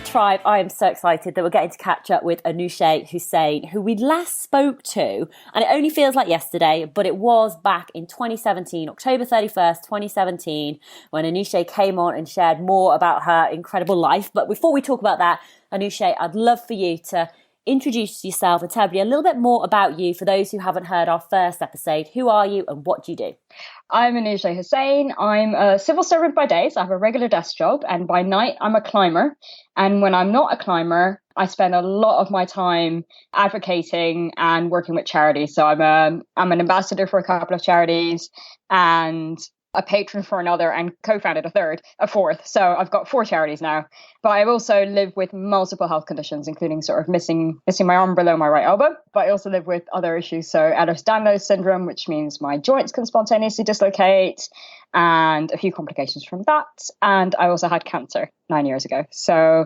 Tribe, I am so excited that we're getting to catch up with Anoushé Husain, who we last spoke to, and it only feels like yesterday, but it was back in 2017, October 31st, 2017, when Anoushé came on and shared more about her incredible life. But before we talk about that, Anoushé, I'd love for you to introduce yourself and tell me a little bit more about you for those who haven't heard our first episode. Who are you and what do you do? I'm Anoushé Husain. I'm a civil servant by day, so I have a regular desk job, and by night I'm a climber. And when I'm not a climber, I spend a lot of my time advocating and working with charities. So I'm an ambassador for a couple of charities and a patron for another, and co-founded a fourth. So I've got 4 charities now. But I also live with multiple health conditions, including sort of missing my arm below my right elbow. But I also live with other issues. So Ehlers-Danlos syndrome, which means my joints can spontaneously dislocate, and a few complications from that. And I also had cancer 9 years ago. So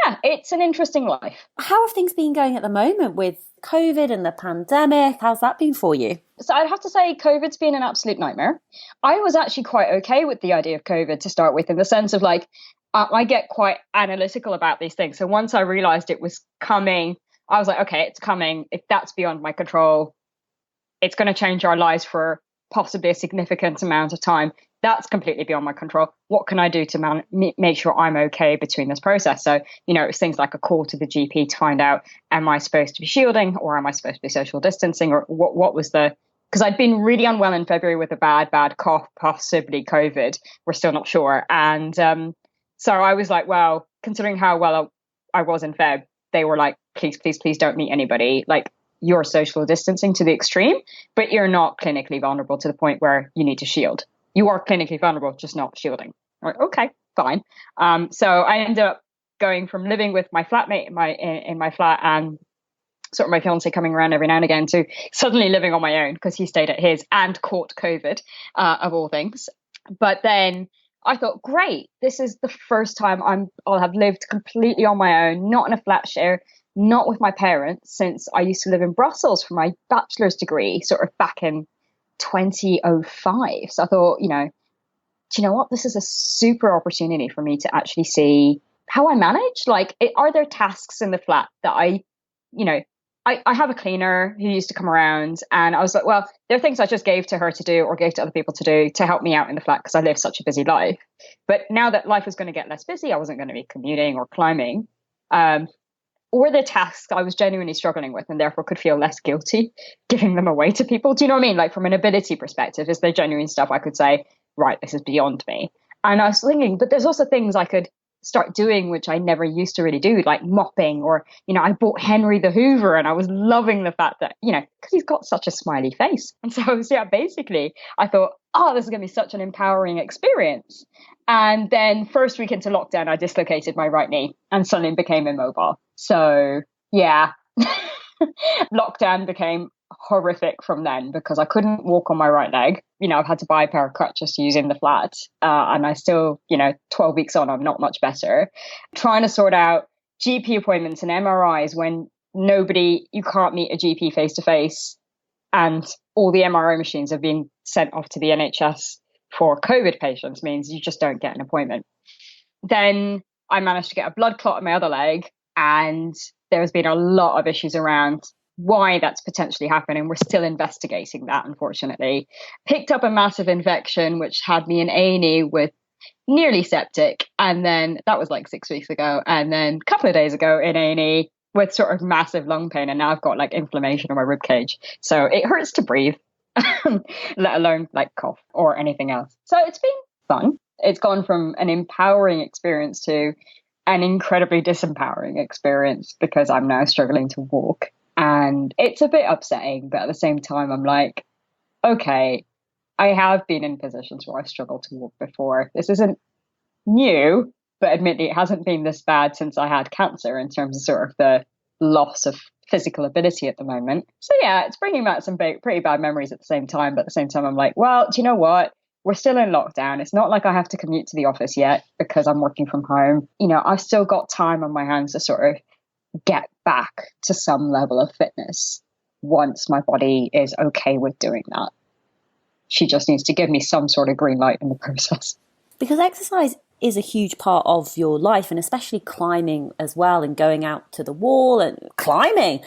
yeah, it's an interesting life. How have things been going at the moment with COVID and the pandemic? How's that been for you? So I'd have to say COVID's been an absolute nightmare. I was actually quite okay with the idea of COVID to start with, in the sense of like, I get quite analytical about these things. So once I realized it was coming, I was like, okay, it's coming. If that's beyond my control, it's going to change our lives for possibly a significant amount of time. That's completely beyond my control. What can I do to make sure I'm okay between this process? So, it was things like a call to the GP to find out, am I supposed to be shielding or am I supposed to be social distancing, or what was because I'd been really unwell in February with a bad cough, possibly COVID. We're still not sure. And so I was like, well, considering how well I was in Feb, they were like, please don't meet anybody. Like, you're social distancing to the extreme, but you're not clinically vulnerable to the point where you need to shield. You are clinically vulnerable, just not shielding. I'm like, okay, fine. So I ended up going from living with my flatmate in my flat and sort of my fiance coming around every now and again to suddenly living on my own, because he stayed at his and caught COVID, of all things. But then I thought, great, this is the first time I'll have lived completely on my own, not in a flat share, not with my parents, since I used to live in Brussels for my bachelor's degree, sort of back in 2005. So I thought, do you know what? This is a super opportunity for me to actually see how I manage. Like, are there tasks in the flat that I have a cleaner who used to come around, and I was like, well, there are things I just gave to her to do or gave to other people to do to help me out in the flat because I live such a busy life. But now that life was going to get less busy, I wasn't going to be commuting or climbing. Or the tasks I was genuinely struggling with, and therefore could feel less guilty giving them away to people. Do you know what I mean? Like, from an ability perspective, is there genuine stuff I could say, right, this is beyond me? And I was thinking, but there's also things I could start doing which I never used to really do, like mopping, or, I bought Henry the Hoover, and I was loving the fact that, because he's got such a smiley face. And so, basically I thought, oh, this is going to be such an empowering experience. And then first week into lockdown, I dislocated my right knee and suddenly became immobile. So yeah, lockdown became horrific from then, because I couldn't walk on my right leg. I've had to buy a pair of crutches to use in the flat. And I still, 12 weeks on, I'm not much better. Trying to sort out GP appointments and MRIs when you can't meet a GP face to face. And all the MRI machines are being sent off to the NHS for COVID patients means you just don't get an appointment. Then I managed to get a blood clot in my other leg, and there's been a lot of issues around why that's potentially happened, and we're still investigating that, unfortunately. Picked up a massive infection, which had me in A&E with nearly septic, and then that was like 6 weeks ago, and then a couple of days ago in A&E with sort of massive lung pain, and now I've got like inflammation on my rib cage, so it hurts to breathe, let alone like cough or anything else. So it's been fun. It's gone from an empowering experience to an incredibly disempowering experience, because I'm now struggling to walk, and it's a bit upsetting, but at the same time I'm like, okay, I have been in positions where I've struggled to walk before. This isn't new, but admittedly it hasn't been this bad since I had cancer, in terms of sort of the loss of physical ability at the moment. So yeah, it's bringing back some pretty bad memories at the same time, but at the same time I'm like, well, do you know what? We're still in lockdown. It's not like I have to commute to the office yet because I'm working from home. I've still got time on my hands to sort of get back to some level of fitness once my body is okay with doing that. She just needs to give me some sort of green light in the process. Because exercise is a huge part of your life, and especially climbing as well, and going out to the wall and climbing.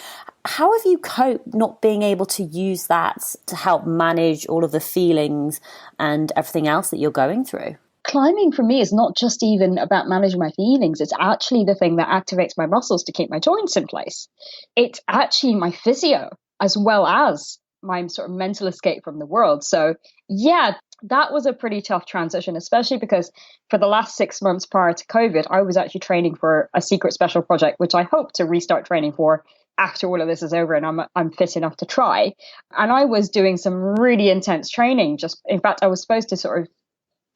How have you coped not being able to use that to help manage all of the feelings and everything else that you're going through? Climbing for me is not just even about managing my feelings. It's actually the thing that activates my muscles to keep my joints in place. It's actually my physio as well as my sort of mental escape from the world. So yeah, that was a pretty tough transition, especially because for the last 6 months prior to COVID, I was actually training for a secret special project, which I hope to restart training for after all of this is over and I'm fit enough to try. And I was doing some really intense training. Just in fact, I was supposed to sort of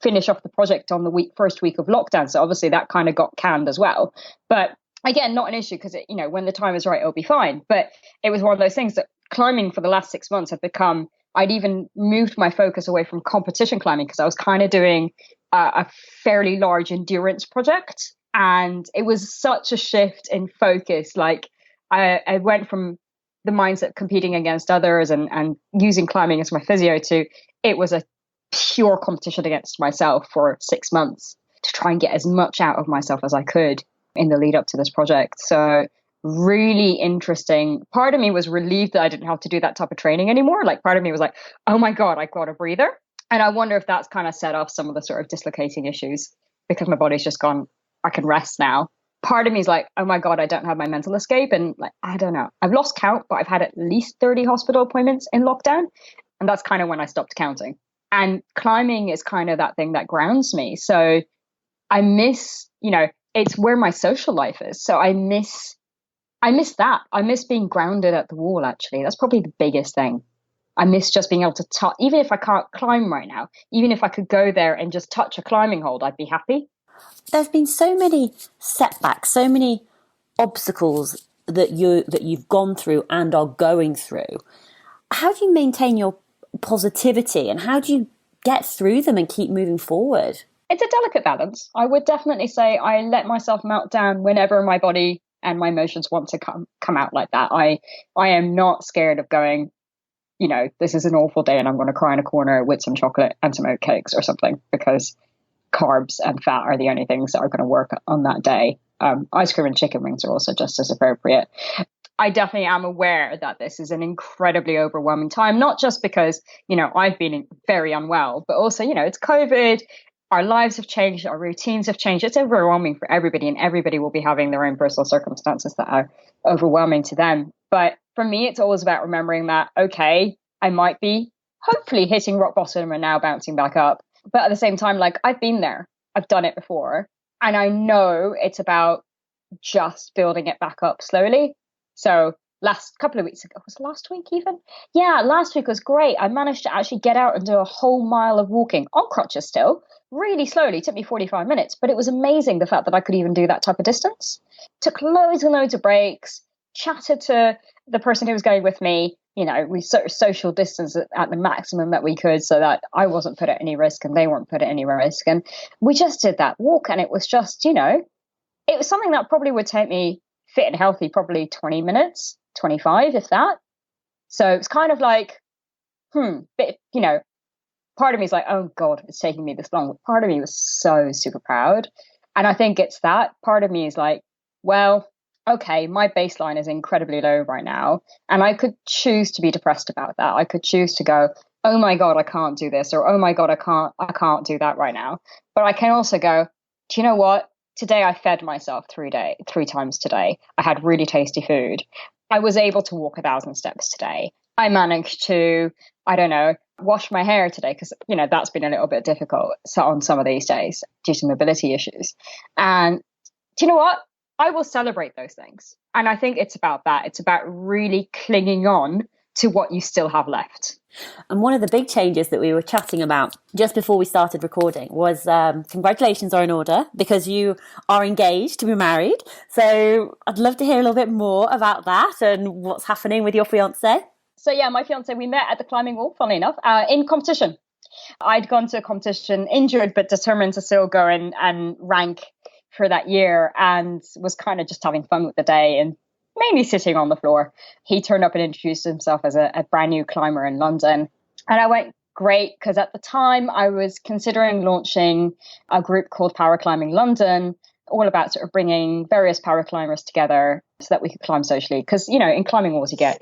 finish off the project on the first week of lockdown. So obviously that kind of got canned as well. But again, not an issue because, when the time is right, it'll be fine. But it was one of those things that climbing for the last 6 months had become, I'd even moved my focus away from competition climbing because I was kind of doing a fairly large endurance project. And it was such a shift in focus. Like I went from the mindset of competing against others and using climbing as my physio to it was a pure competition against myself for 6 months to try and get as much out of myself as I could in the lead up to this project. So really interesting. Part of me was relieved that I didn't have to do that type of training anymore. Like part of me was like, oh my God, I got a breather. And I wonder if that's kind of set off some of the sort of dislocating issues because my body's just gone, I can rest now. Part of me is like, oh my God, I don't have my mental escape. And like, I don't know. I've lost count, but I've had at least 30 hospital appointments in lockdown. And that's kind of when I stopped counting. And climbing is kind of that thing that grounds me. So I miss, it's where my social life is. So I miss that. I miss being grounded at the wall, actually. That's probably the biggest thing. I miss just being able to touch, even if I can't climb right now, even if I could go there and just touch a climbing hold, I'd be happy. There's been so many setbacks, so many obstacles that you've gone through and are going through. How do you maintain your positivity and how do you get through them and keep moving forward? It's a delicate balance. I would definitely say I let myself melt down whenever my body and my emotions want to come out like that. I am not scared of going, this is an awful day and I'm going to cry in a corner with some chocolate and some oatcakes or something because carbs and fat are the only things that are going to work on that day. Ice cream and chicken wings are also just as appropriate. I definitely am aware that this is an incredibly overwhelming time, not just because, I've been very unwell, but also, it's COVID. Our lives have changed. Our routines have changed. It's overwhelming for everybody and everybody will be having their own personal circumstances that are overwhelming to them. But for me, it's always about remembering that, okay, I might be hopefully hitting rock bottom and now bouncing back up. But at the same time, like I've been there, I've done it before. And I know it's about just building it back up slowly. So last couple of weeks ago, was it last week even? Yeah, last week was great. I managed to actually get out and do a whole mile of walking on crutches still, really slowly. It took me 45 minutes, but it was amazing the fact that I could even do that type of distance. Took loads and loads of breaks, chatted to the person who was going with me. We sort of social distance at the maximum that we could so that I wasn't put at any risk and they weren't put at any risk. And we just did that walk and it was just, it was something that probably would take me fit and healthy, probably 20 minutes, 25, if that. So it's kind of like, but, part of me is like, oh God, it's taking me this long. But part of me was so super proud. And I think it's that part of me is like, well, okay, my baseline is incredibly low right now. And I could choose to be depressed about that. I could choose to go, oh my God, I can't do this. Or, oh my God, I can't do that right now. But I can also go, do you know what? Today I fed myself 3 times today. I had really tasty food. I was able to walk 1,000 steps today. I managed to, wash my hair today because, that's been a little bit difficult on some of these days due to mobility issues. And do you know what? I will celebrate those things. And I think it's about that. It's about really clinging on to what you still have left. And one of the big changes that we were chatting about just before we started recording was congratulations are in order because you are engaged to be married. So I'd love to hear a little bit more about that and what's happening with your fiance. So yeah, my fiance, we met at the climbing wall, funnily enough, in competition. I'd gone to a competition injured but determined to still go and rank for that year and was kind of just having fun with the day and mainly sitting on the floor. He turned up and introduced himself as a brand new climber in London. And I went, great because at the time I was considering launching a group called Power Climbing London, all about sort of bringing various power climbers together so that we could climb socially. Because, you know, in climbing walls, you get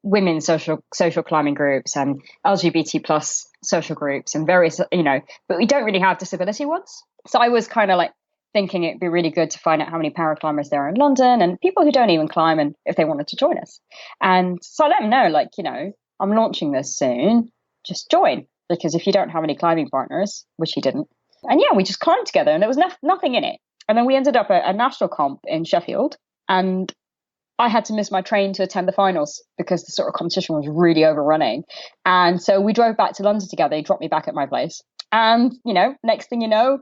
women's social climbing groups and LGBT plus social groups and various, you know, but we don't really have disability ones. So I was kind of like thinking it'd be really good to find out how many power climbers there are in London and people who don't even climb and if they wanted to join us. And so I let them know, like, you know, I'm launching this soon, just join. Because if you don't have any climbing partners, which he didn't, and yeah, we just climbed together and there was nothing in it. And then we ended up at a national comp in Sheffield and I had to miss my train to attend the finals because the sort of competition was really overrunning. And so we drove back to London together. He dropped me back at my place. And, you know, next thing you know,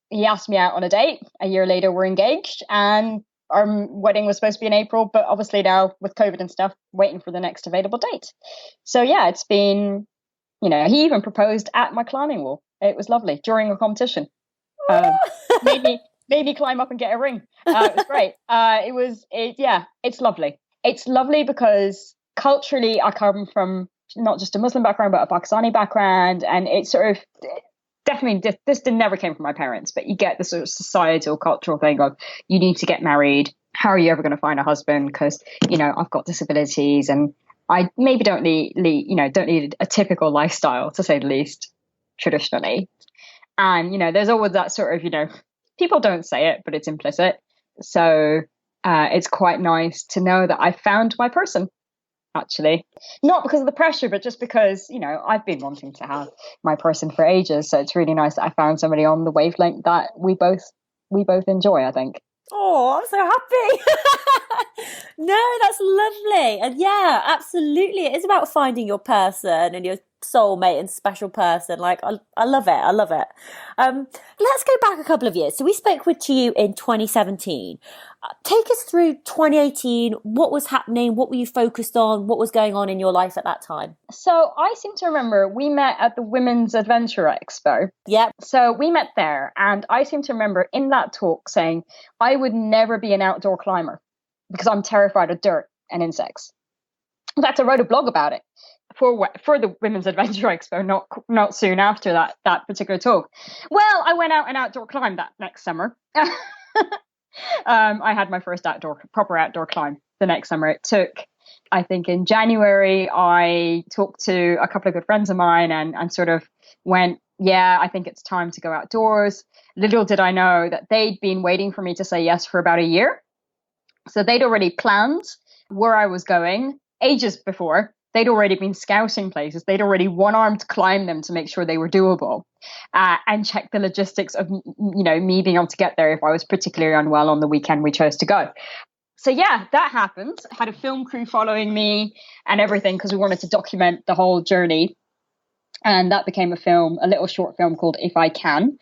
he asked me out on a date. A year later, we're engaged and our wedding was supposed to be in April, but obviously now with COVID and stuff, waiting for the next available date. So yeah, it's been, you know, he even proposed at my climbing wall. It was lovely during a competition. Made me climb up and get a ring. It was great. It's lovely. It's lovely because culturally I come from not just a Muslim background, but a Pakistani background. And it's sort of definitely, this never came from my parents, but you get the sort of societal cultural thing of you need to get married. How are you ever going to find a husband? Because, you know, I've got disabilities and I maybe don't need a typical lifestyle, to say the least, traditionally. And, you know, there's always that sort of, you know, people don't say it, but it's implicit. So it's quite nice to know that I found my person, actually. Not because of the pressure, but just because, you know, I've been wanting to have my person for ages. So it's really nice that I found somebody on the wavelength that we both enjoy, I think. Oh, I'm so happy. No, that's lovely. And yeah, absolutely. It is about finding your person and your soulmate and special person. Like, I love it. I love it. Let's go back a couple of years. So we spoke to you in 2017. Take us through 2018. What was happening? What were you focused on? What was going on in your life at that time? So I seem to remember we met at the Women's Adventure Expo. Yep. So we met there, and I seem to remember in that talk saying I would never be an outdoor climber because I'm terrified of dirt and insects. In fact, I wrote a blog about it for the Women's Adventure Expo, not soon after that particular talk. Well, I went out and outdoor climbed that next summer. I had my first proper outdoor climb the next summer. It took, I think in January, I talked to a couple of good friends of mine and sort of went, yeah, I think it's time to go outdoors. Little did I know that they'd been waiting for me to say yes for about a year. So they'd already planned where I was going ages before. They'd already been scouting places. They'd already one-armed climbed them to make sure they were doable and check the logistics of, you know, me being able to get there if I was particularly unwell on the weekend we chose to go. So yeah, that happened. I had a film crew following me and everything because we wanted to document the whole journey. And that became a little short film called If I Can,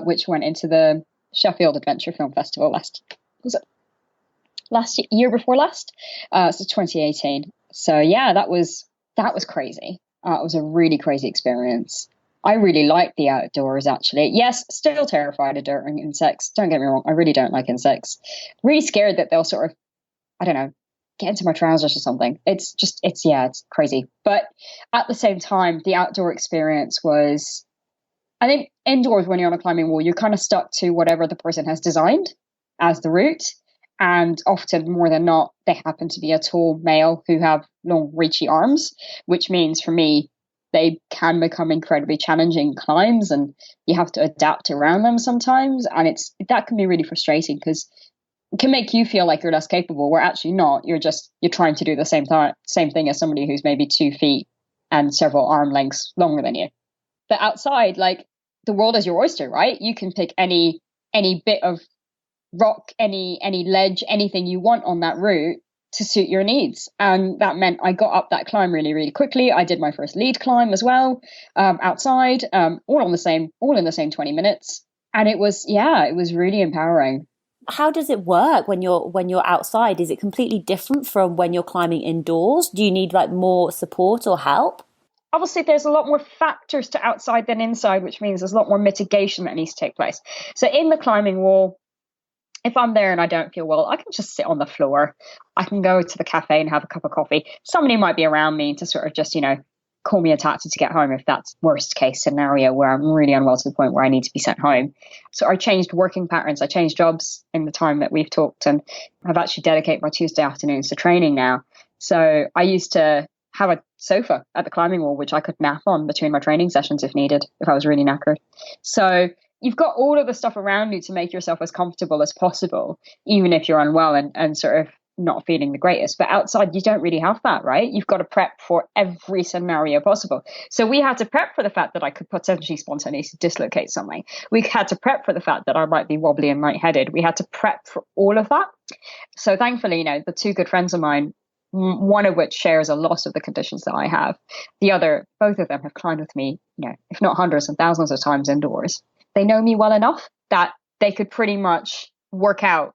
which went into the Sheffield Adventure Film Festival year before last? So 2018. So yeah, that was crazy. It was a really crazy experience. I really like the outdoors, actually. Yes, still terrified of dirt and insects. Don't get me wrong. I really don't like insects. Really scared that they'll sort of, I don't know, get into my trousers or something. It's crazy. But at the same time, the outdoor experience was, I think indoors when you're on a climbing wall, you're kind of stuck to whatever the person has designed as the route. And often, more than not, they happen to be a tall male who have long, reachy arms, which means for me, they can become incredibly challenging climbs and you have to adapt around them sometimes. And that can be really frustrating because it can make you feel like you're less capable, where actually not. You're trying to do the same thing as somebody who's maybe 2 feet and several arm lengths longer than you. But outside, like, the world is your oyster, right? You can pick any bit of rock, any ledge, anything you want on that route to suit your needs. And that meant I got up that climb really, really quickly. I did my first lead climb as well, outside, all in the same 20 minutes. And it was really empowering. How does it work when you're outside? Is it completely different from when you're climbing indoors? Do you need like more support or help? Obviously, there's a lot more factors to outside than inside, which means there's a lot more mitigation that needs to take place. So in the climbing wall, if I'm there and I don't feel well, I can just sit on the floor. I can go to the cafe and have a cup of coffee. Somebody might be around me to sort of just, you know, call me a taxi to get home if that's worst case scenario where I'm really unwell to the point where I need to be sent home. So I changed working patterns. I changed jobs in the time that we've talked, and I've actually dedicated my Tuesday afternoons to training now. So I used to have a sofa at the climbing wall, which I could nap on between my training sessions if needed, if I was really knackered. So you've got all of the stuff around you to make yourself as comfortable as possible, even if you're unwell and sort of not feeling the greatest. But outside, you don't really have that, right? You've got to prep for every scenario possible. So we had to prep for the fact that I could potentially spontaneously dislocate something. We had to prep for the fact that I might be wobbly and lightheaded. We had to prep for all of that. So thankfully, the two good friends of mine, one of which shares a lot of the conditions that I have, the other, both of them have climbed with me, if not hundreds and thousands of times indoors. They know me well enough that they could pretty much work out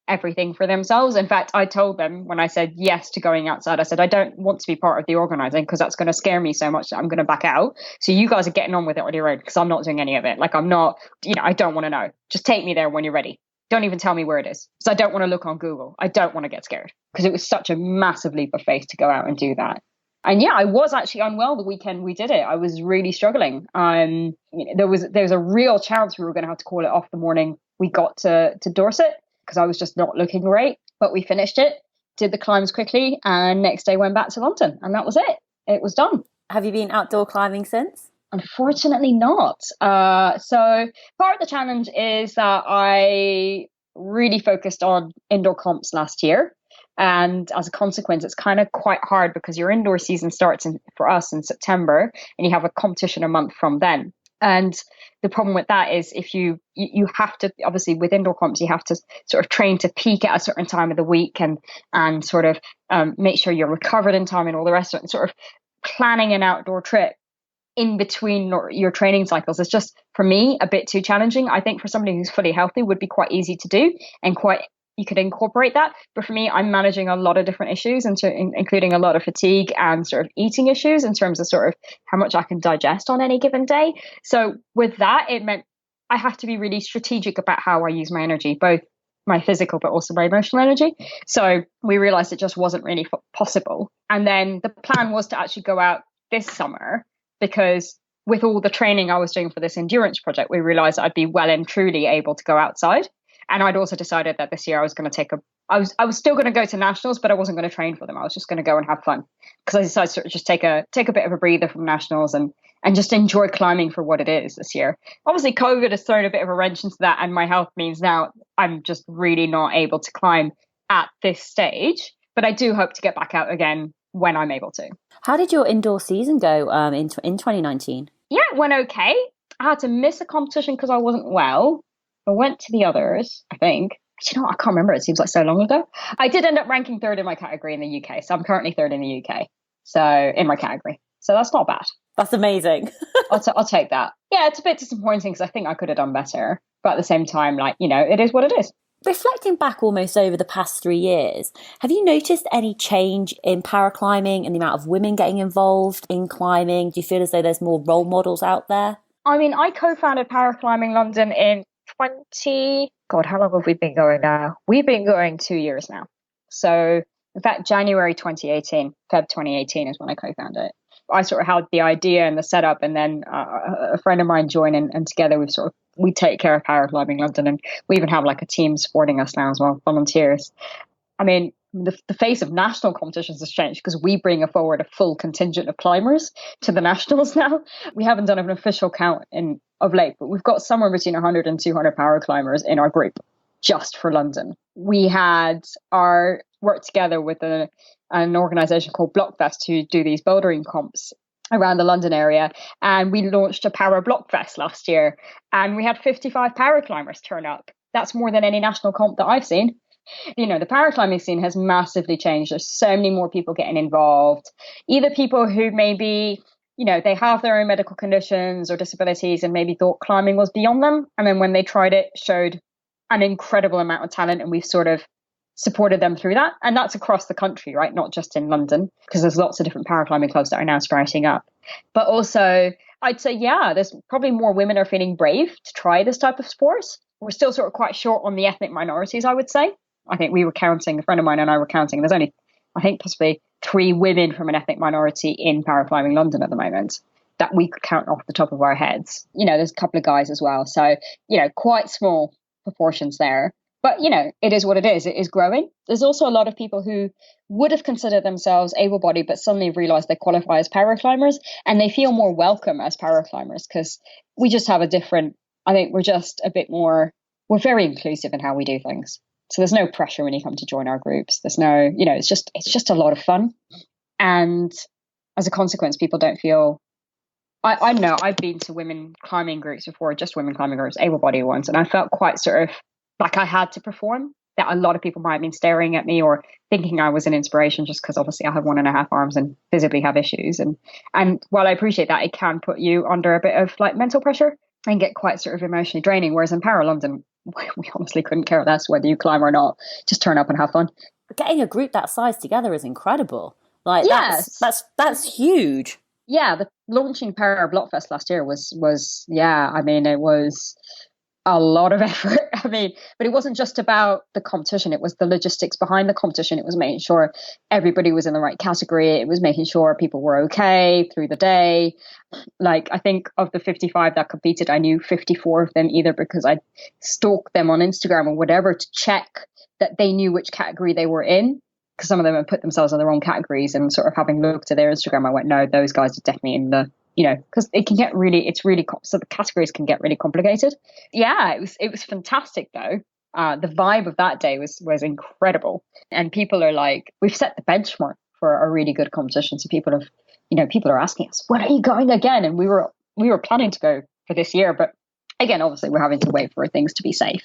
everything for themselves. In fact, I told them when I said yes to going outside, I said, I don't want to be part of the organizing because that's going to scare me so much that I'm going to back out. So you guys are getting on with it on your own because I'm not doing any of it. Like I'm not, I don't want to know. Just take me there when you're ready. Don't even tell me where it is because I don't want to look on Google. I don't want to get scared because it was such a massive leap of faith to go out and do that. And yeah, I was actually unwell the weekend we did it. I was really struggling. There was a real chance we were going to have to call it off the morning we got to Dorset because I was just not looking great. But we finished it, did the climbs quickly, and next day went back to London, and that was it. It was done. Have you been outdoor climbing since? Unfortunately not. So part of the challenge is that I really focused on indoor comps last year. And as a consequence, it's kind of quite hard because your indoor season starts for us in September and you have a competition a month from then. And the problem with that is if you have to, obviously with indoor comps, you have to sort of train to peak at a certain time of the week and sort of make sure you're recovered in time and all the rest of it. And sort of planning an outdoor trip in between your training cycles is just, for me, a bit too challenging. I think for somebody who's fully healthy would be quite easy to do and you could incorporate that. But for me, I'm managing a lot of different issues, including a lot of fatigue and sort of eating issues in terms of sort of how much I can digest on any given day. So with that, it meant I have to be really strategic about how I use my energy, both my physical, but also my emotional energy. So we realized it just wasn't really possible. And then the plan was to actually go out this summer because with all the training I was doing for this endurance project, we realized I'd be well and truly able to go outside. And I'd also decided that this year I was going to I was still going to go to nationals, but I wasn't going to train for them. I was just going to go and have fun because I decided to sort of just take a bit of a breather from nationals and just enjoy climbing for what it is this year. Obviously, COVID has thrown a bit of a wrench into that, and my health means now I'm just really not able to climb at this stage. But I do hope to get back out again when I'm able to. How did your indoor season go in 2019? Yeah, it went okay. I had to miss a competition because I wasn't well. I went to the others, I think. But I can't remember. It seems like so long ago. I did end up ranking third in my category in the UK. So I'm currently third in the UK. So in my category. So that's not bad. That's amazing. I'll take that. Yeah, it's a bit disappointing because I think I could have done better. But at the same time, it is what it is. Reflecting back almost over the past 3 years, have you noticed any change in paraclimbing and the amount of women getting involved in climbing? Do you feel as though there's more role models out there? I mean, I co-founded Paraclimbing London in how long have we been going now? We've been going 2 years now. So in fact, January 2018, Feb 2018 is when I co-founded it. I sort of had the idea and the setup, and then a friend of mine joined, and together we take care of Paraclimbing London, and we even have a team supporting us now as well, volunteers. I mean, the face of national competitions has changed because we bring forward a full contingent of climbers to the nationals now. We haven't done an official count of late, but we've got somewhere between 100 and 200 para climbers in our group just for London. We had our work together with an organisation called Blockfest who do these bouldering comps around the London area, and we launched a Para Blockfest last year, and we had 55 para climbers turn up. That's more than any national comp that I've seen. The paraclimbing scene has massively changed. There's so many more people getting involved, either people who maybe they have their own medical conditions or disabilities and maybe thought climbing was beyond them, and then when they tried it, showed an incredible amount of talent, and we've sort of supported them through that. And that's across the country, right? Not just in London, because there's lots of different paraclimbing clubs that are now sprouting up. But also, I'd say, there's probably more women are feeling brave to try this type of sport. We're still sort of quite short on the ethnic minorities, I would say. I think we were counting, a friend of mine and I were counting, there's only I think possibly 3 women from an ethnic minority in paraclimbing London at the moment that we could count off the top of our heads. There's a couple of guys as well. So, quite small proportions there. But, it is what it is. It is growing. There's also a lot of people who would have considered themselves able-bodied, but suddenly realize they qualify as paraclimbers and they feel more welcome as paraclimbers because we just have I think we're just a bit more, we're very inclusive in how we do things. So there's no pressure when you come to join our groups. There's no, it's just a lot of fun. And as a consequence, people don't feel, I know I've been to women climbing groups before, just women climbing groups, able-bodied ones. And I felt quite sort of like I had to perform, that a lot of people might have been staring at me or thinking I was an inspiration just because obviously I have 1.5 arms and visibly have issues. And while I appreciate that, it can put you under a bit of like mental pressure and get quite sort of emotionally draining. Whereas in Para London, we honestly couldn't care less whether you climb or not. Just turn up and have fun. Getting a group that size together is incredible. Like that's huge. Yeah, the launching Para Blockfest last year was it was a lot of effort. But it wasn't just about the competition. It was the logistics behind the competition. It was making sure everybody was in the right category. It was making sure people were okay through the day. Like, I think of the 55 that competed, I knew 54 of them either because I stalked them on Instagram or whatever to check that they knew which category they were in. Because some of them had put themselves in the wrong categories, and sort of having looked at their Instagram, I went, no, those guys are definitely in the, because it can get really, so the categories can get really complicated. Yeah, it was fantastic though. The vibe of that day was incredible. And people are like, we've set the benchmark for a really good competition. So people are asking us, when are you going again? And we were planning to go for this year, but again, obviously we're having to wait for things to be safe.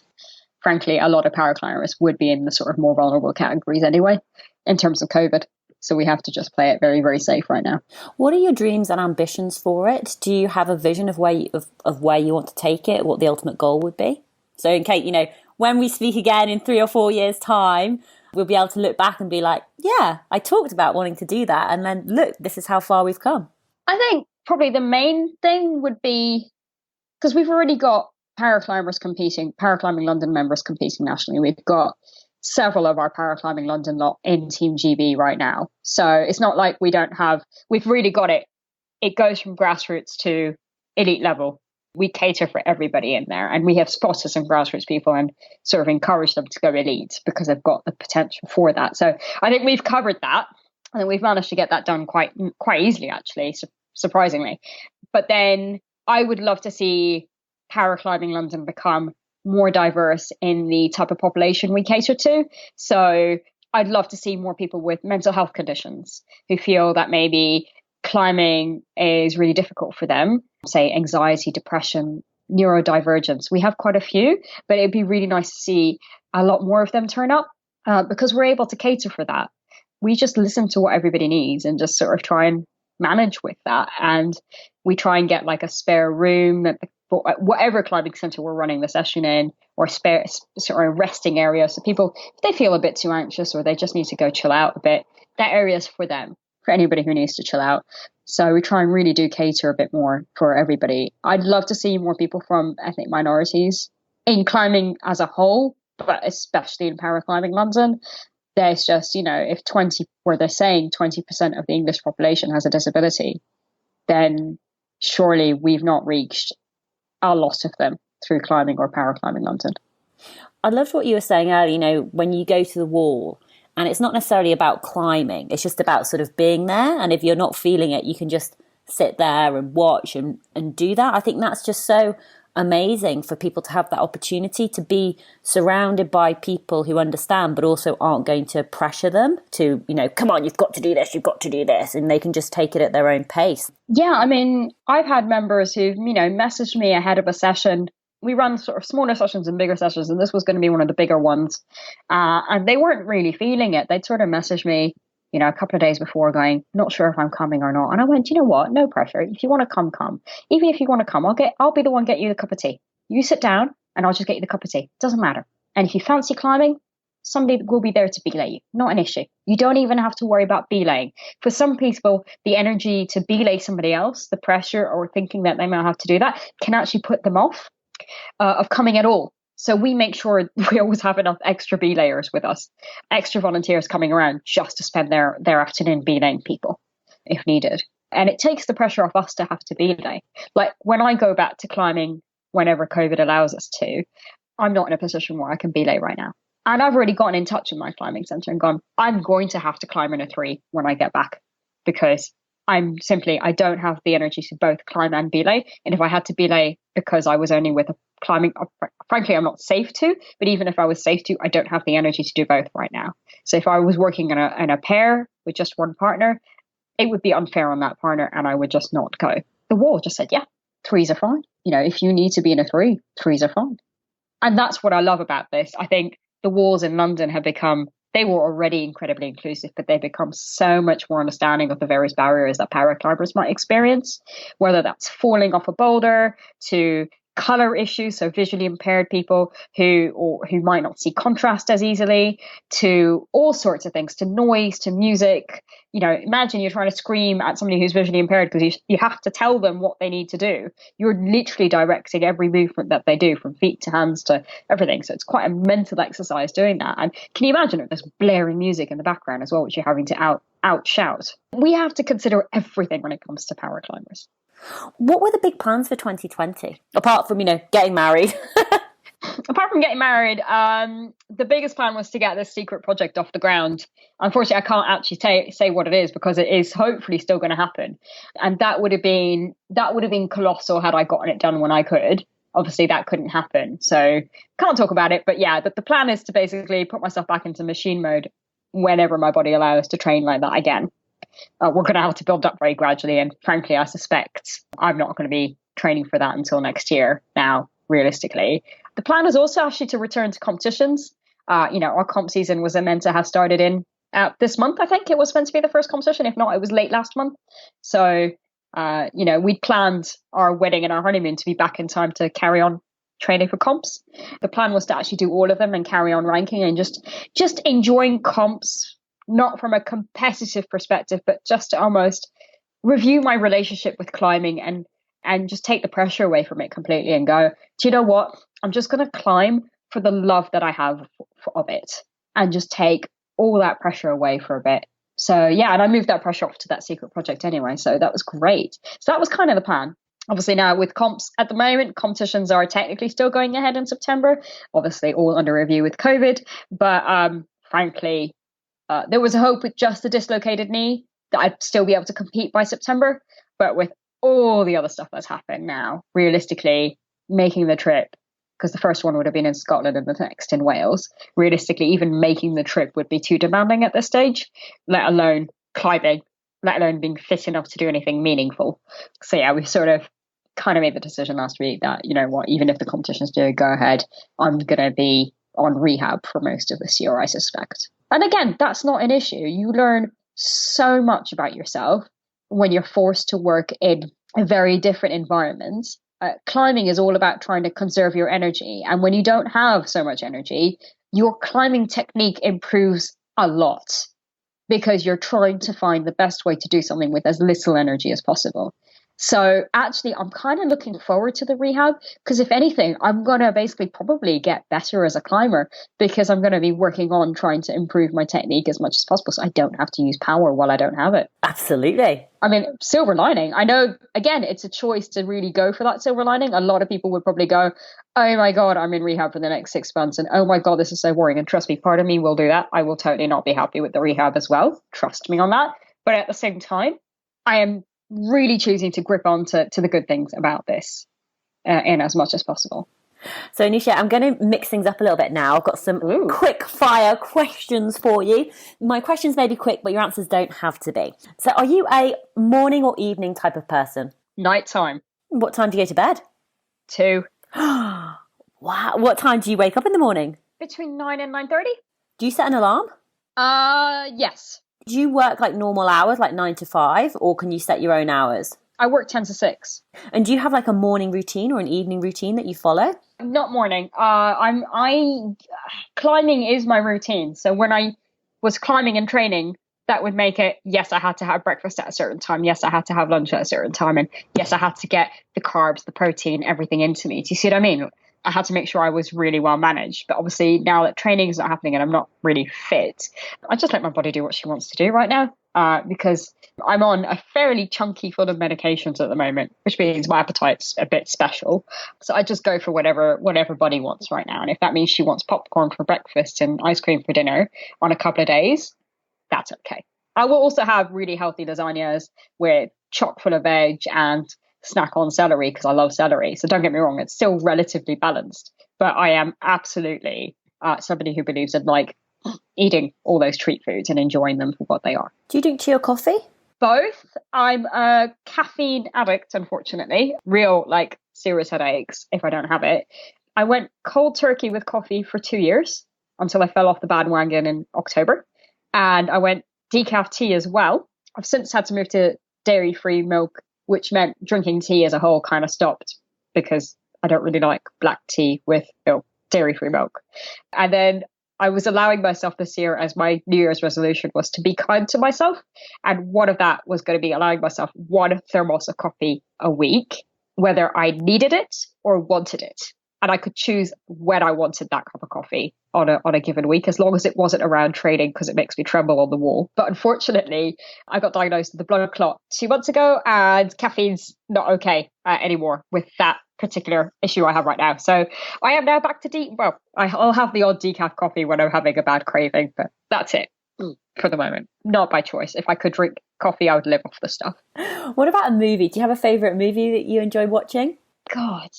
Frankly, a lot of paraclimbers would be in the sort of more vulnerable categories anyway, in terms of COVID. So we have to just play it very, very safe right now. What are your dreams and ambitions for it? Do you have a vision of where you want to take it, what the ultimate goal would be? So in case, when we speak again in 3 or 4 years' time, we'll be able to look back and be like, yeah, I talked about wanting to do that. And then look, this is how far we've come. I think probably the main thing would be, because we've already got Paraclimbing London members competing nationally. We've got several of our Paraclimbing London lot in Team GB right now. So it's not like we've really got it. It goes from grassroots to elite level. We cater for everybody in there, and we have spotted some grassroots people and sort of encourage them to go elite because they've got the potential for that. So I think we've covered that, and we've managed to get that done quite easily, actually, surprisingly. But then I would love to see Paraclimbing London become more diverse in the type of population we cater to. So I'd love to see more people with mental health conditions who feel that maybe climbing is really difficult for them, say anxiety, depression, neurodivergence. We have quite a few, but it'd be really nice to see a lot more of them turn up because we're able to cater for that. We just listen to what everybody needs and just sort of try and manage with that. And we try and get like a spare room at whatever climbing center we're running the session in, or spare sort of resting area. So people, if they feel a bit too anxious or they just need to go chill out a bit, that area is for them, for anybody who needs to chill out. So we try and really do cater a bit more for everybody. I'd love to see more people from ethnic minorities in climbing as a whole, but especially in paraclimbing London. There's just, if they're saying 20% of the English population has a disability, then surely we've not reached a lot of them through climbing or paraclimbing London. I loved what you were saying earlier, when you go to the wall, and it's not necessarily about climbing, it's just about sort of being there. And if you're not feeling it, you can just sit there and watch and do that. I think that's just so amazing for people to have that opportunity to be surrounded by people who understand, but also aren't going to pressure them to, come on, you've got to do this, and they can just take it at their own pace. Yeah, I've had members who've, messaged me ahead of a session. We run sort of smaller sessions and bigger sessions, and this was going to be one of the bigger ones. And they weren't really feeling it. They'd sort of messaged me, a couple of days before going, not sure if I'm coming or not. And I went, you know what? No pressure. If you want to come, come. Even if you want to come, I'll be the one get you the cup of tea. You sit down and I'll just get you the cup of tea. Doesn't matter. And if you fancy climbing, somebody will be there to belay you. Not an issue. You don't even have to worry about belaying. For some people, the energy to belay somebody else, the pressure or thinking that they might have to do that, can actually put them off of coming at all. So we make sure we always have enough extra belayers with us, extra volunteers coming around just to spend their afternoon belaying people if needed. And it takes the pressure off us to have to belay. Like when I go back to climbing whenever COVID allows us to, I'm not in a position where I can belay right now. And I've already gotten in touch with my climbing center and gone, I'm going to have to climb in a 3 when I get back because I don't have the energy to both climb and belay. And if I had to belay because I was only with a climbing, frankly, I'm not safe to, but even if I was safe to, I don't have the energy to do both right now. So if I was working in a pair with just one partner, it would be unfair on that partner and I would just not go. The wall just said, yeah, 3s are fine. If you need to be in a 3, 3s are fine. And that's what I love about this. I think the walls in London they were already incredibly inclusive, but they've become so much more understanding of the various barriers that paraclimbers might experience, whether that's falling off a boulder to color issues, so visually impaired people who might not see contrast as easily, to all sorts of things, to noise, to music. Imagine you're trying to scream at somebody who's visually impaired because you have to tell them what they need to do. You're literally directing every movement that they do from feet to hands to everything. So it's quite a mental exercise doing that. And can you imagine it? There's blaring music in the background as well, which you're having to out shout. We have to consider everything when it comes to paraclimbers. What were the big plans for 2020? Apart from, getting married. Apart from getting married, the biggest plan was to get this secret project off the ground. Unfortunately, I can't actually say what it is because it is hopefully still going to happen. And that would have been colossal had I gotten it done when I could. Obviously, that couldn't happen. So can't talk about it. But yeah, the plan is to basically put myself back into machine mode whenever my body allows to train like that again. We're going to have to build up very gradually. And frankly, I suspect I'm not going to be training for that until next year now, realistically. The plan is also actually to return to competitions. Our comp season was meant to have started in this month. I think it was meant to be the first competition. If not, it was late last month. So, we'd planned our wedding and our honeymoon to be back in time to carry on training for comps. The plan was to actually do all of them and carry on ranking and just enjoying comps, not from a competitive perspective, but just to almost review my relationship with climbing and just take the pressure away from it completely and go, do you know what? I'm just going to climb for the love that I have of it and just take all that pressure away for a bit. So yeah, and I moved that pressure off to that secret project anyway. So that was great. So that was kind of the plan. Obviously now with comps at the moment, competitions are technically still going ahead in September, obviously all under review with COVID. But frankly, there was a hope with just the dislocated knee that I'd still be able to compete by September. But with all the other stuff that's happened now, realistically, making the trip, because the first one would have been in Scotland and the next in Wales, realistically, even making the trip would be too demanding at this stage, let alone climbing, let alone being fit enough to do anything meaningful. So yeah, we sort of kind of made the decision last week that, you know what, even if the competitions do go ahead, I'm going to be on rehab for most of this year, I suspect. And again, that's not an issue. You learn so much about yourself when you're forced to work in a very different environment. Climbing is all about trying to conserve your energy. And when you don't have so much energy, your climbing technique improves a lot because you're trying to find the best way to do something with as little energy as possible. So actually, I'm kind of looking forward to the rehab because if anything, I'm going to basically probably get better as a climber because I'm going to be working on trying to improve my technique as much as possible so I don't have to use power while I don't have it. Absolutely. I mean, silver lining. I know, again, it's a choice to really go for that silver lining. A lot of people would probably go, oh my God, I'm in rehab for the next 6 months. And oh my God, this is so boring. And trust me, part of me will do that. I will totally not be happy with the rehab as well. Trust me on that. But at the same time, I am really choosing to grip on to the good things about this in as much as possible. So Anoushé, I'm going to mix things up a little bit now. I've got some quick fire questions for you. My questions may be quick, but your answers don't have to be. So are you a morning or evening type of person? Nighttime. What time do you go to bed? 2. Wow. What time do you wake up in the morning? Between 9 and 9:30. Do you set an alarm? Yes. Do you work like normal hours, like 9 to 5, or can you set your own hours? I work 10 to 6. And do you have like a morning routine or an evening routine that you follow? Not morning. Climbing is my routine. So when I was climbing and training, that would make it, yes, I had to have breakfast at a certain time. Yes, I had to have lunch at a certain time. And yes, I had to get the carbs, the protein, everything into me. Do you see what I mean? I had to make sure I was really well managed. But obviously now that training is not happening and I'm not really fit, I just let my body do what she wants to do right now. Because I'm on a fairly chunky full of medications at the moment, which means my appetite's a bit special. So I just go for whatever body wants right now. And if that means she wants popcorn for breakfast and ice cream for dinner on a couple of days, that's okay. I will also have really healthy lasagnas with chock full of veg and snack on celery because I love celery. So don't get me wrong, it's still relatively balanced. But I am absolutely somebody who believes in like eating all those treat foods and enjoying them for what they are. Do you drink tea or coffee? Both. I'm a caffeine addict, unfortunately. Real, like, serious headaches if I don't have it. I went cold turkey with coffee for 2 years until I fell off the bandwagon in October. And I went decaf tea as well. I've since had to move to dairy-free milk, which meant drinking tea as a whole kind of stopped because I don't really like black tea with dairy-free milk. And then I was allowing myself this year, as my New Year's resolution was to be kind to myself. And one of that was going to be allowing myself 1 thermos of coffee a week, whether I needed it or wanted it. And I could choose when I wanted that cup of coffee on a given week, as long as it wasn't around training because it makes me tremble on the wall. But unfortunately, I got diagnosed with a blood clot 2 months ago, and caffeine's not okay anymore with that particular issue I have right now. So I am now back to I'll have the odd decaf coffee when I'm having a bad craving, but that's it for the moment. Not by choice. If I could drink coffee, I would live off the stuff. What about a movie? Do you have a favourite movie that you enjoy watching? God.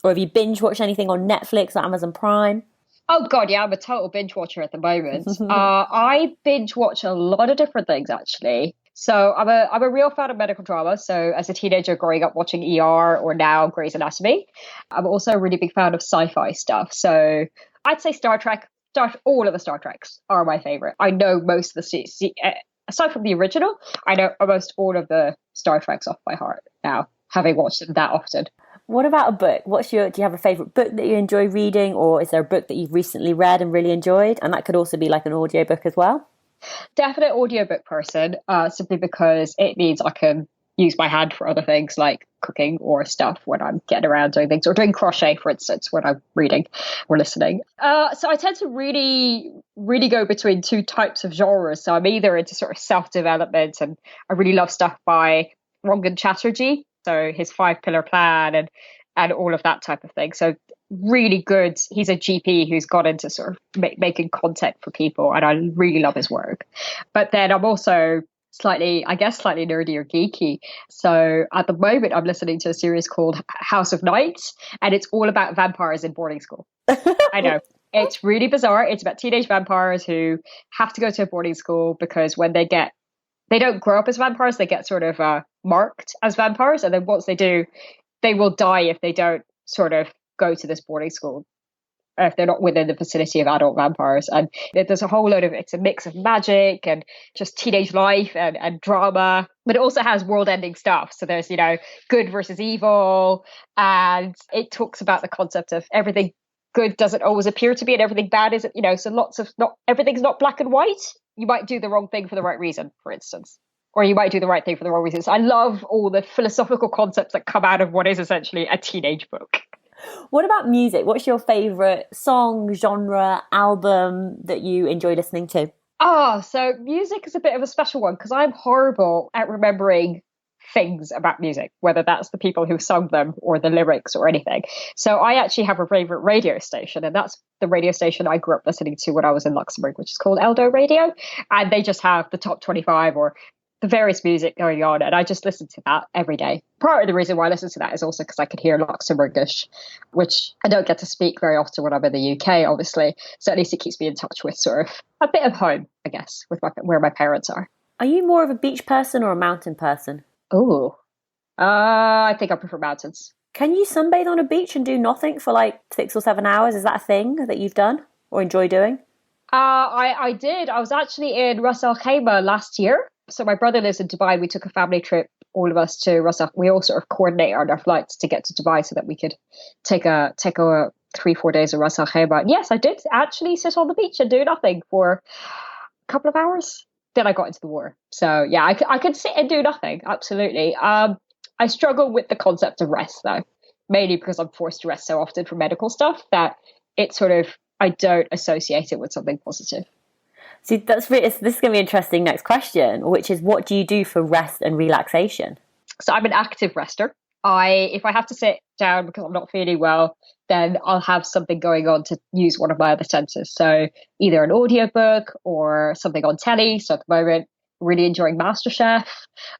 Or have you binge watched anything on Netflix or Amazon Prime? Oh God, yeah, I'm a total binge watcher at the moment. I binge watch a lot of different things actually. So I'm a real fan of medical drama. So as a teenager growing up watching ER or now Grey's Anatomy, I'm also a really big fan of sci-fi stuff. So I'd say Star Trek. All of the Star Treks are my favorite. I know most of the aside from the original, I know almost all of the Star Treks off by heart now, having watched them that often. What about a book? Do you have a favourite book that you enjoy reading, or is there a book that you've recently read and really enjoyed? And that could also be like an audiobook as well. Definite audiobook person, simply because it means I can use my hand for other things like cooking or stuff when I'm getting around doing things, or doing crochet, for instance, when I'm reading or listening. So I tend to really, really go between 2 types of genres. So I'm either into sort of self-development, and I really love stuff by Rangan Chatterjee, so his 5-pillar plan and all of that type of thing. So really good. He's a GP who's got into sort of making content for people, and I really love his work. But then I'm also slightly nerdy or geeky. So at the moment, I'm listening to a series called House of Nights, and it's all about vampires in boarding school. I know. It's really bizarre. It's about teenage vampires who have to go to a boarding school because when they don't grow up as vampires, they get sort of marked as vampires. And then once they do, they will die if they don't sort of go to this boarding school, if they're not within the vicinity of adult vampires. And there's a whole load of, it's a mix of magic and just teenage life and drama, but it also has world-ending stuff. So there's, good versus evil, and it talks about the concept of everything good doesn't always appear to be and everything bad isn't, so everything's not black and white. You might do the wrong thing for the right reason, for instance. Or you might do the right thing for the wrong reasons. I love all the philosophical concepts that come out of what is essentially a teenage book. What about music? What's your favourite song, genre, album that you enjoy listening to? So music is a bit of a special one because I'm horrible at remembering things about music, whether that's the people who sung them or the lyrics or anything. So I actually have a favourite radio station, and that's the radio station I grew up listening to when I was in Luxembourg, which is called Eldo Radio. And they just have the top 25 or the various music going on, and I just listen to that every day. Part of the reason why I listen to that is also because I can hear Luxembourgish, which I don't get to speak very often when I'm in the UK, obviously. So at least it keeps me in touch with sort of a bit of home, I guess, with where my parents are. Are you more of a beach person or a mountain person? Oh, I think I prefer mountains. Can you sunbathe on a beach and do nothing for like 6 or 7 hours? Is that a thing that you've done or enjoy doing? I did. I was actually in Ras Al Khaimah last year. So my brother lives in Dubai. We took a family trip, all of us, to Ras Al. We all sort of coordinated on our flights to get to Dubai so that we could take a 3-4 days of Ras Al Khaimah. And yes, I did actually sit on the beach and do nothing for a couple of hours. Then I got into the water. So yeah, I could sit and do nothing. Absolutely. I struggle with the concept of rest though, mainly because I'm forced to rest so often for medical stuff that it's sort of, I don't associate it with something positive. See, this is going to be an interesting next question, which is what do you do for rest and relaxation? So I'm an active rester. If I have to sit down because I'm not feeling well, then I'll have something going on to use one of my other senses. So either an audiobook or something on telly. So at the moment, really enjoying MasterChef,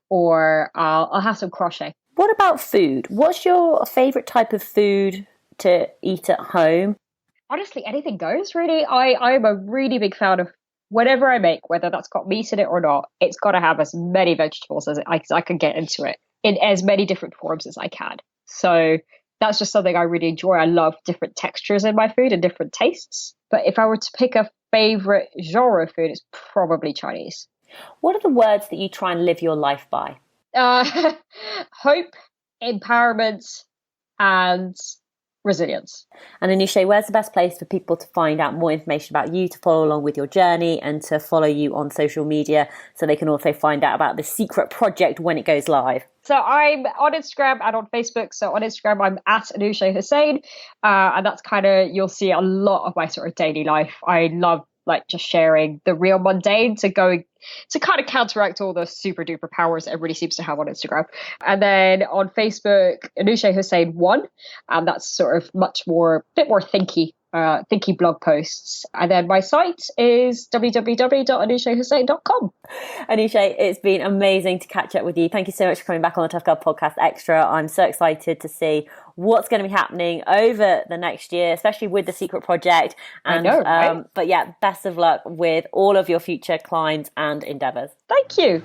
or I'll have some crochet. What about food? What's your favorite type of food to eat at home? Honestly, anything goes, really. I'm a really big fan of whatever I make, whether that's got meat in it or not. It's got to have as many vegetables as I can get into it in as many different forms as I can. So that's just something I really enjoy. I love different textures in my food and different tastes. But if I were to pick a favorite genre of food, it's probably Chinese. What are the words that you try and live your life by? Hope, empowerment, and resilience. And Anoushé, where's the best place for people to find out more information about you, to follow along with your journey, and to follow you on social media so they can also find out about the secret project when it goes live? So I'm on Instagram and on Facebook. So on Instagram, I'm at Anoushé Husain. And that's kind of, you'll see a lot of my sort of daily life. I love just sharing the real mundane to kind of counteract all the super duper powers everybody seems to have on Instagram. And then on Facebook, Anoushé Husain 1, and that's sort of bit more thinky blog posts. And then my site is www.anoushehussain.com. Anoushé, it's been amazing to catch up with you. Thank you so much for coming back on the Tough Girl Podcast Extra. I'm so excited to see what's going to be happening over the next year, especially with the secret project. And, I know, right? But yeah, best of luck with all of your future climbs and endeavours. Thank you.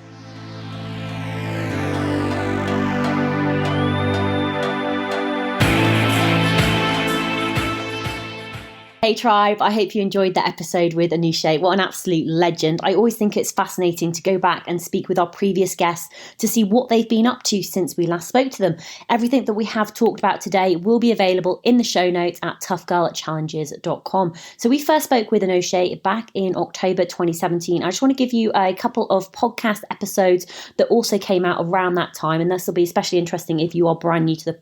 Hey tribe, I hope you enjoyed that episode with Anoushé. What an absolute legend. I always think it's fascinating to go back and speak with our previous guests to see what they've been up to since we last spoke to them. Everything that we have talked about today will be available in the show notes at toughgirlchallenges.com. So we first spoke with Anoushé back in October 2017. I just want to give you a couple of podcast episodes that also came out around that time, and this will be especially interesting if you are brand new to the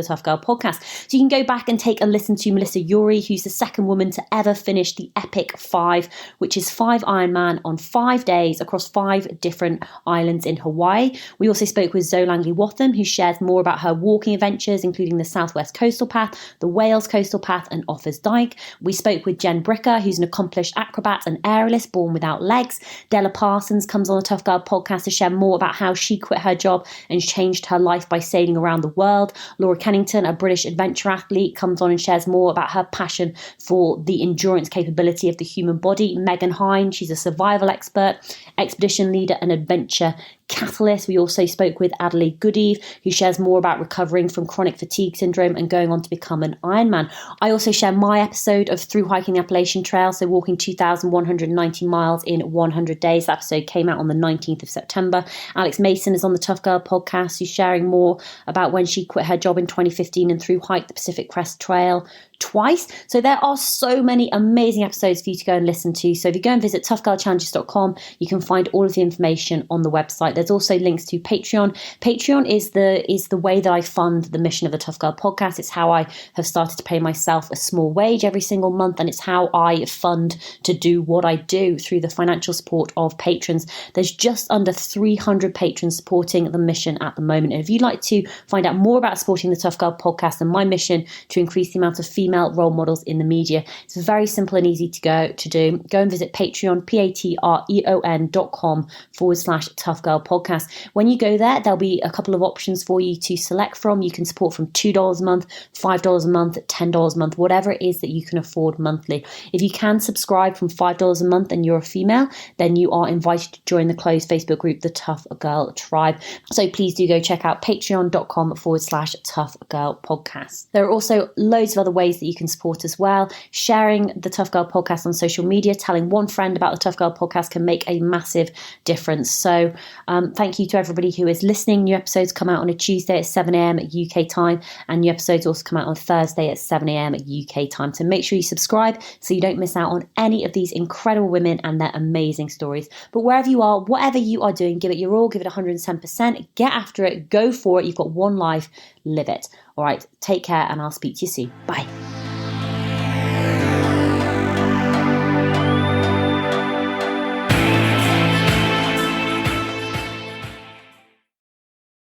Tough Girl podcast. So you can go back and take a listen to Melissa Yuri, who's the second woman to ever finish the Epic 5, which is 5 Ironman on 5 days across 5 different islands in Hawaii. We also spoke with Zoe Langley-Wattham, who shares more about her walking adventures, including the Southwest Coastal Path, the Wales Coastal Path, and Offers Dyke. We spoke with Jen Bricker, who's an accomplished acrobat and aerialist born without legs. Della Parsons comes on the Tough Girl podcast to share more about how she quit her job and changed her life by sailing around the world. Laura Kennington, a British adventure athlete, comes on and shares more about her passion for the endurance capability of the human body. Megan Hine, she's a survival expert, expedition leader, and adventure catalyst. We also spoke with Adelaide Goodeve, who shares more about recovering from chronic fatigue syndrome and going on to become an Ironman. I also share my episode of Through Hiking the Appalachian Trail, so walking 2,190 miles in 100 days. That episode came out on the 19th of September. Alex Mason is on the Tough Girl podcast, who's sharing more about when she quit her job in 2015 and through hiked the Pacific Crest Trail twice. So there are so many amazing episodes for you to go and listen to. So if you go and visit toughgirlchallenges.com, you can find all of the information on the website. There's also links to Patreon. Patreon is the way that I fund the mission of the Tough Girl podcast. It's how I have started to pay myself a small wage every single month, and it's how I fund to do what I do through the financial support of patrons. There's just under 300 patrons supporting the mission at the moment. And if you'd like to find out more about supporting the Tough Girl podcast and my mission to increase the amount of female role models in the media, it's very simple and easy to do. Go and visit Patreon, patreon.com/Tough Girl podcast. When you go there, there'll be a couple of options for you to select from. You can support from $2 a month, $5 a month, $10 a month, whatever it is that you can afford monthly. If you can subscribe from $5 a month and you're a female, then you are invited to join the closed Facebook group, the Tough Girl Tribe. So please do go check out patreon.com/Tough Girl podcast. There are also loads of other ways ways that you can support as well. Sharing the Tough Girl podcast on social media, telling one friend about the Tough Girl podcast can make a massive difference. So thank you to everybody who is listening. New episodes come out on a Tuesday at 7 a.m. at UK time, and new episodes also come out on Thursday at 7 a.m. at UK time. So make sure you subscribe so you don't miss out on any of these incredible women and their amazing stories. But wherever you are, whatever you are doing, give it your all, give it 110%, get after it, go for it. You've got one life, live it. All right, take care, and I'll speak to you soon. Bye.